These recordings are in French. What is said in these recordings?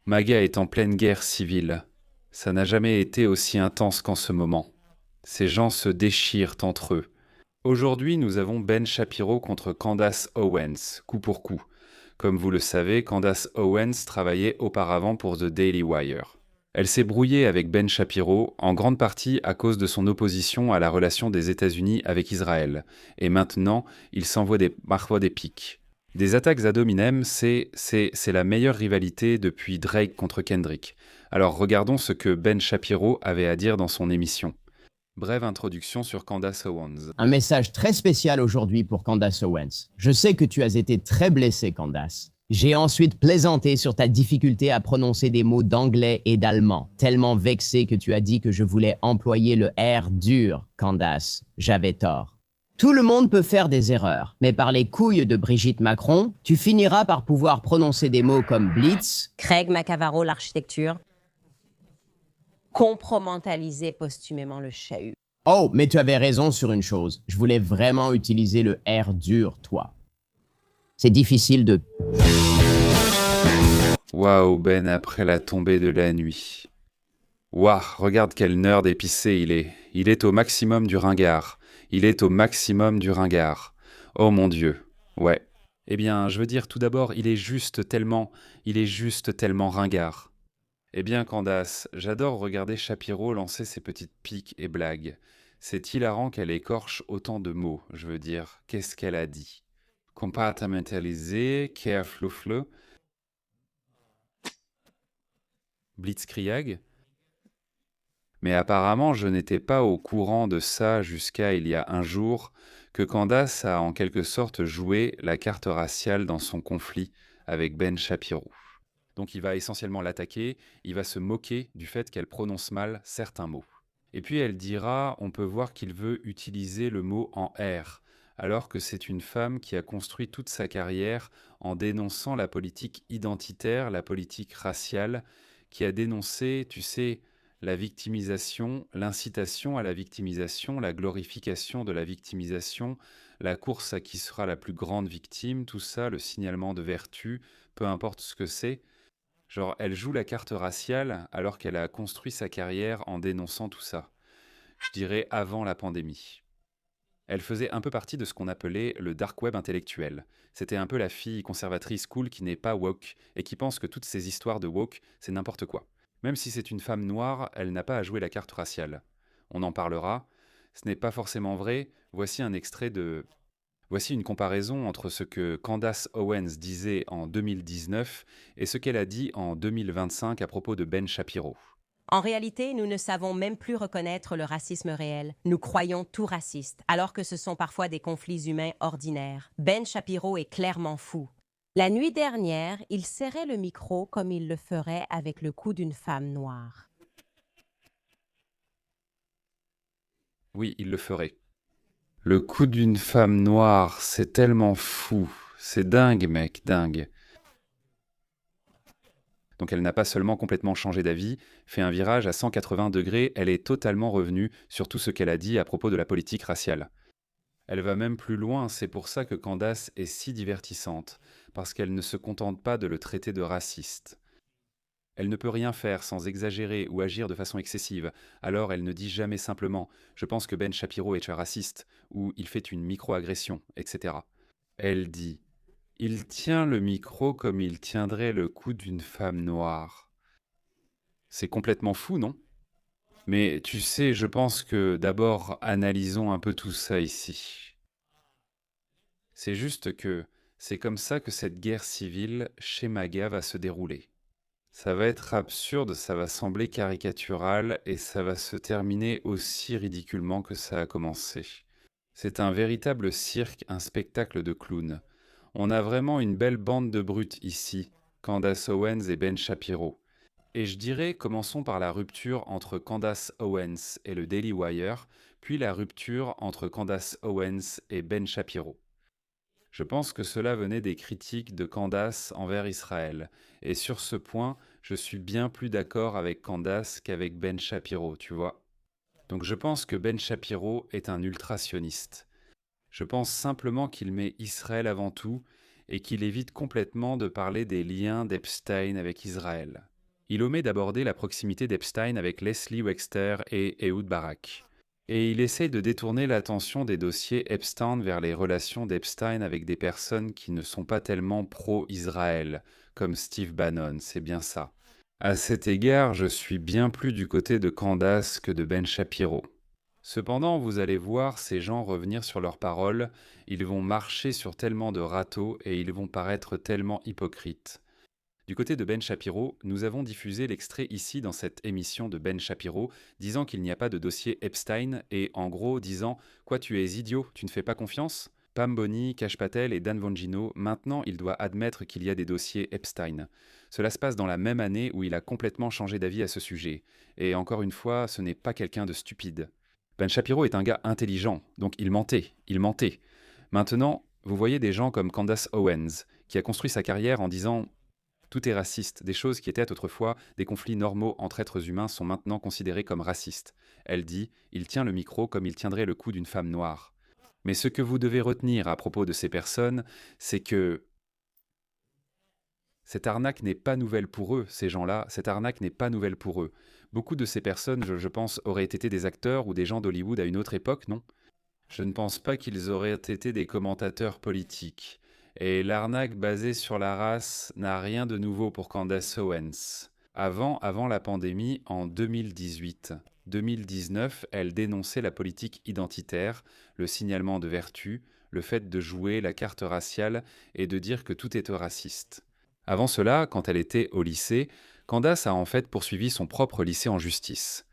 Maga est en pleine guerre civile. Ça n'a jamais été aussi intense qu'en ce moment. Ces gens se déchirent entre eux. Aujourd'hui, nous avons Ben Shapiro contre Candace Owens, coup pour coup. Comme vous le savez, Candace Owens travaillait auparavant pour The Daily Wire. Elle s'est brouillée avec Ben Shapiro, en grande partie à cause de son opposition à la relation des États-Unis avec Israël. Et maintenant, il s'envoie parfois des piques. Des attaques ad hominem, c'est la meilleure rivalité depuis Drake contre Kendrick. Alors regardons ce que Ben Shapiro avait à dire dans son émission. Brève introduction sur Candace Owens. Un message très spécial aujourd'hui pour Candace Owens. Je sais que tu as été très blessée, Candace. J'ai ensuite plaisanté sur ta difficulté à prononcer des mots d'anglais et d'allemand, tellement vexé que tu as dit que je voulais employer le R dur, Candace. J'avais tort. Tout le monde peut faire des erreurs, mais par les couilles de Brigitte Macron, tu finiras par pouvoir prononcer des mots comme Blitz, Craig Macavaro, l'architecture, compromentaliser posthumément le chahut. Oh, mais tu avais raison sur une chose. Je voulais vraiment utiliser le R dur, toi. C'est difficile de... Waouh, Ben, après la tombée de la nuit. Waouh, regarde quel nerd épicé il est. Il est au maximum du ringard. Il est au maximum du ringard. Oh mon Dieu. Ouais. Eh bien, je veux dire, tout d'abord, il est juste tellement ringard. Eh bien, Candace, j'adore regarder Shapiro lancer ses petites piques et blagues. C'est hilarant qu'elle écorche autant de mots, je veux dire. Qu'est-ce qu'elle a dit? Compartimentaliser, carefloufle, blitzkrieg. Mais apparemment, je n'étais pas au courant de ça jusqu'à il y a un jour, que Candace a en quelque sorte joué la carte raciale dans son conflit avec Ben Shapiro. Donc il va essentiellement l'attaquer, il va se moquer du fait qu'elle prononce mal certains mots. Et puis elle dira, on peut voir qu'il veut utiliser le mot en R, alors que c'est une femme qui a construit toute sa carrière en dénonçant la politique identitaire, la politique raciale, qui a dénoncé, tu sais, la victimisation, l'incitation à la victimisation, la glorification de la victimisation, la course à qui sera la plus grande victime, tout ça, le signalement de vertu, peu importe ce que c'est. Genre, elle joue la carte raciale alors qu'elle a construit sa carrière en dénonçant tout ça. Je dirais avant la pandémie. Elle faisait un peu partie de ce qu'on appelait le dark web intellectuel. C'était un peu la fille conservatrice cool qui n'est pas woke et qui pense que toutes ces histoires de woke, c'est n'importe quoi. Même si c'est une femme noire, elle n'a pas à jouer la carte raciale. On en parlera. Ce n'est pas forcément vrai. Voici un extrait de... Voici une comparaison entre ce que Candace Owens disait en 2019 et ce qu'elle a dit en 2025 à propos de Ben Shapiro. En réalité, nous ne savons même plus reconnaître le racisme réel. Nous croyons tout raciste, alors que ce sont parfois des conflits humains ordinaires. Ben Shapiro est clairement fou. La nuit dernière, il serrait le micro comme il le ferait avec le cou d'une femme noire. Oui, il le ferait. Le coup d'une femme noire, c'est tellement fou. C'est dingue, mec, dingue. Donc elle n'a pas seulement complètement changé d'avis, fait un virage à 180 degrés, elle est totalement revenue sur tout ce qu'elle a dit à propos de la politique raciale. Elle va même plus loin, c'est pour ça que Candace est si divertissante, parce qu'elle ne se contente pas de le traiter de raciste. Elle ne peut rien faire sans exagérer ou agir de façon excessive, alors elle ne dit jamais simplement « je pense que Ben Shapiro est raciste » ou « il fait une micro-agression », etc. Elle dit « il tient le micro comme il tiendrait le cou d'une femme noire ». C'est complètement fou, non? Mais tu sais, je pense que d'abord, analysons un peu tout ça ici. C'est juste que c'est comme ça que cette guerre civile chez Maga va se dérouler. Ça va être absurde, ça va sembler caricatural et ça va se terminer aussi ridiculement que ça a commencé. C'est un véritable cirque, un spectacle de clowns. On a vraiment une belle bande de brutes ici, Candace Owens et Ben Shapiro. Et je dirais, commençons par la rupture entre Candace Owens et le Daily Wire, puis la rupture entre Candace Owens et Ben Shapiro. Je pense que cela venait des critiques de Candace envers Israël, et sur ce point, je suis bien plus d'accord avec Candace qu'avec Ben Shapiro, tu vois. Donc je pense que Ben Shapiro est un ultra-sioniste. Je pense simplement qu'il met Israël avant tout, et qu'il évite complètement de parler des liens d'Epstein avec Israël. Il omet d'aborder la proximité d'Epstein avec Leslie Wexner et Ehud Barak. Et il essaye de détourner l'attention des dossiers Epstein vers les relations d'Epstein avec des personnes qui ne sont pas tellement pro-Israël, comme Steve Bannon, c'est bien ça. À cet égard, je suis bien plus du côté de Candace que de Ben Shapiro. Cependant, vous allez voir ces gens revenir sur leurs paroles, ils vont marcher sur tellement de râteaux et ils vont paraître tellement hypocrites. Du côté de Ben Shapiro, nous avons diffusé l'extrait ici dans cette émission de Ben Shapiro, disant qu'il n'y a pas de dossier Epstein et en gros disant « Quoi, tu es idiot, tu ne fais pas confiance ?» Pam Bondi, Kash Patel et Dan Bongino, maintenant il doit admettre qu'il y a des dossiers Epstein. Cela se passe dans la même année où il a complètement changé d'avis à ce sujet. Et encore une fois, ce n'est pas quelqu'un de stupide. Ben Shapiro est un gars intelligent, donc il mentait. Maintenant, vous voyez des gens comme Candace Owens, qui a construit sa carrière en disant tout est raciste. Des choses qui étaient autrefois des conflits normaux entre êtres humains sont maintenant considérées comme racistes. Elle dit « Il tient le micro comme il tiendrait le cou d'une femme noire ». Mais ce que vous devez retenir à propos de ces personnes, c'est que cette arnaque n'est pas nouvelle pour eux, ces gens-là, cette arnaque n'est pas nouvelle pour eux. Beaucoup de ces personnes, je pense, auraient été des acteurs ou des gens d'Hollywood à une autre époque, non? Je ne pense pas qu'ils auraient été des commentateurs politiques. Et l'arnaque basée sur la race n'a rien de nouveau pour Candace Owens. Avant la pandémie, en 2018-2019, elle dénonçait la politique identitaire, le signalement de vertu, le fait de jouer la carte raciale et de dire que tout est raciste. Avant cela, quand elle était au lycée, Candace a en fait poursuivi son propre lycée en justice.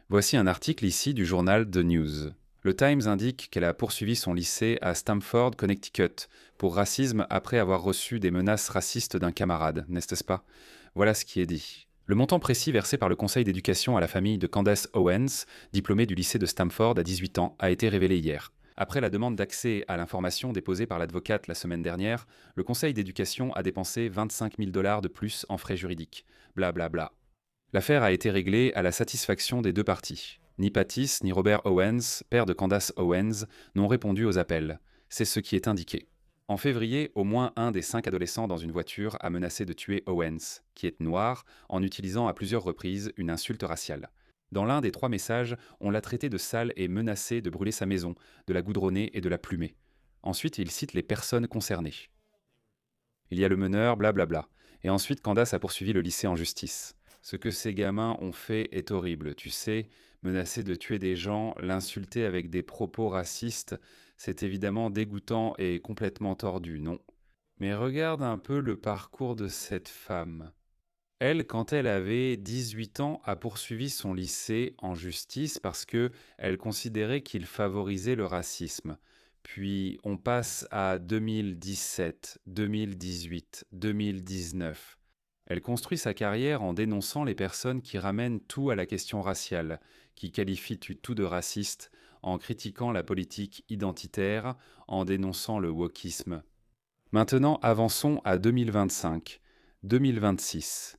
Voici un article ici du journal The News. Le Times indique qu'elle a poursuivi son lycée à Stamford, Connecticut, pour racisme après avoir reçu des menaces racistes d'un camarade, n'est-ce pas? Voilà ce qui est dit. Le montant précis versé par le conseil d'éducation à la famille de Candace Owens, diplômée du lycée de Stamford à 18 ans, a été révélé hier. Après la demande d'accès à l'information déposée par l'advocate la semaine dernière, le conseil d'éducation a dépensé 25 000 $ de plus en frais juridiques. Blablabla. Bla bla. L'affaire a été réglée à la satisfaction des deux parties. Ni Pattis ni Robert Owens, père de Candace Owens, n'ont répondu aux appels. C'est ce qui est indiqué. En février, au moins un des 5 adolescents dans une voiture a menacé de tuer Owens, qui est noir, en utilisant à plusieurs reprises une insulte raciale. Dans l'un des 3 messages, on l'a traité de sale et menacé de brûler sa maison, de la goudronner et de la plumer. Ensuite, il cite les personnes concernées. Il y a le meneur, blablabla. Et ensuite, Candace a poursuivi le lycée en justice. Ce que ces gamins ont fait est horrible, tu sais, menacer de tuer des gens, l'insulter avec des propos racistes, c'est évidemment dégoûtant et complètement tordu, non? Mais regarde un peu le parcours de cette femme. Elle, quand elle avait 18 ans, a poursuivi son lycée en justice parce que elle considérait qu'il favorisait le racisme. Puis on passe à 2017, 2018, 2019. Elle construit sa carrière en dénonçant les personnes qui ramènent tout à la question raciale, qui qualifient tout de raciste, en critiquant la politique identitaire, en dénonçant le wokisme. Maintenant, avançons à 2025, 2026.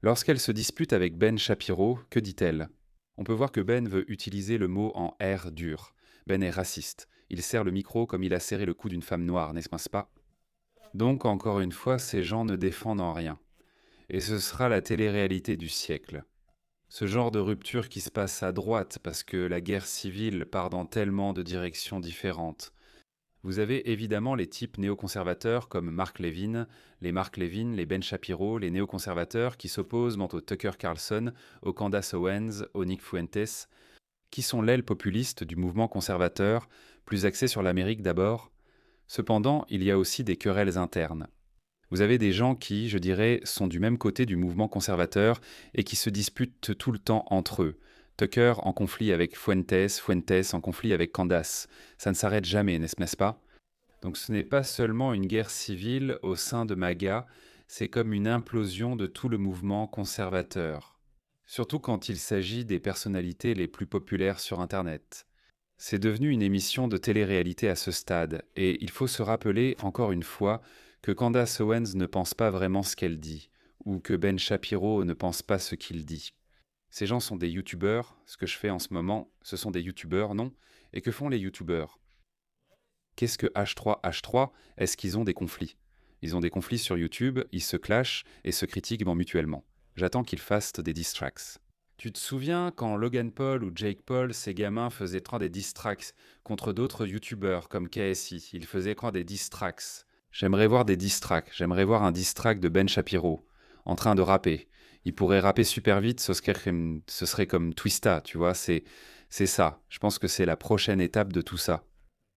Lorsqu'elle se dispute avec Ben Shapiro, que dit-elle? On peut voir que Ben veut utiliser le mot en R dur. Ben est raciste. Il serre le micro comme il a serré le cou d'une femme noire, n'est-ce pas? Donc, encore une fois, ces gens ne défendent en rien. Et ce sera la télé-réalité du siècle. Ce genre de rupture qui se passe à droite parce que la guerre civile part dans tellement de directions différentes. Vous avez évidemment les types néoconservateurs comme Mark Levin, les Ben Shapiro, les néoconservateurs qui s'opposent au Tucker Carlson, au Candace Owens, au Nick Fuentes, qui sont l'aile populiste du mouvement conservateur, plus axé sur l'Amérique d'abord. Cependant, il y a aussi des querelles internes. Vous avez des gens qui, je dirais, sont du même côté du mouvement conservateur et qui se disputent tout le temps entre eux. Tucker en conflit avec Fuentes, Fuentes en conflit avec Candace. Ça ne s'arrête jamais, n'est-ce pas? Donc ce n'est pas seulement une guerre civile au sein de MAGA, c'est comme une implosion de tout le mouvement conservateur. Surtout quand il s'agit des personnalités les plus populaires sur Internet. C'est devenu une émission de télé-réalité à ce stade, et il faut se rappeler, encore une fois, que Candace Owens ne pense pas vraiment ce qu'elle dit, ou que Ben Shapiro ne pense pas ce qu'il dit. Ces gens sont des youtubeurs, ce que je fais en ce moment, ce sont des youtubeurs, non? Et que font les youtubeurs? Qu'est-ce que H3? Est-ce qu'ils ont des conflits? Ils ont des conflits sur YouTube, ils se clashent et se critiquent mutuellement. J'attends qu'ils fassent des diss tracks. Tu te souviens quand Logan Paul ou Jake Paul, ces gamins, faisaient croire des diss tracks contre d'autres youtubeurs comme KSI? Ils faisaient croire des diss tracks. J'aimerais voir des diss tracks. J'aimerais voir un diss track de Ben Shapiro en train de rapper. Il pourrait rapper super vite, ce serait comme Twista, tu vois. C'est ça. Je pense que c'est la prochaine étape de tout ça.